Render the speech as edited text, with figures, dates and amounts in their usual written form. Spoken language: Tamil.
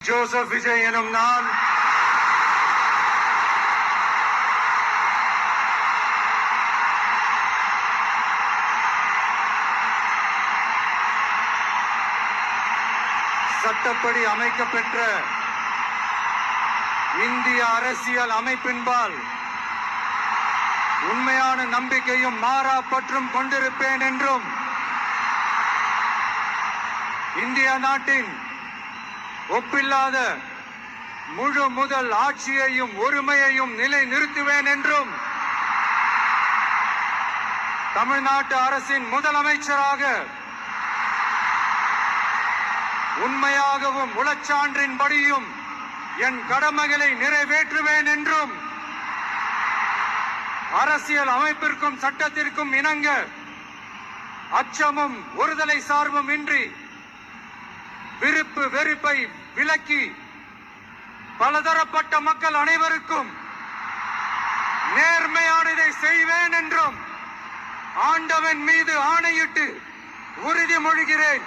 ஜோசப் விஜய் எனும் நான் சட்டப்படி அமைக்கப்பெற்ற இந்திய அரசியல் அமைப்பின்பால் உண்மையான நம்பிக்கையும் மாறா பற்றும் கொண்டிருப்பேன் என்றும் இந்திய நாட்டின் ஒப்பில்லாத முழு முதல் ஆட்சியையும் ஒருமையையும் நிலை நிறுத்துவேன் என்றும் தமிழ்நாட்டு அரசின் முதலமைச்சராக உண்மையாகவும் உளச்சான்றின்படியும் என் கடமைகளை நிறைவேற்றுவேன் என்றும் அரசியல் அமைப்பிற்கும் சட்டத்திற்கும் இணங்க அச்சமும் ஒருதலை சார்பும் இன்றி விருப்பு வெறுப்பை விலக்கி பலதரப்பட்ட மக்கள் அனைவருக்கும் நேர்மையானதை செய்வேன் என்றும் ஆண்டவன் மீது ஆணையிட்டு உறுதிமொழிகிறேன்.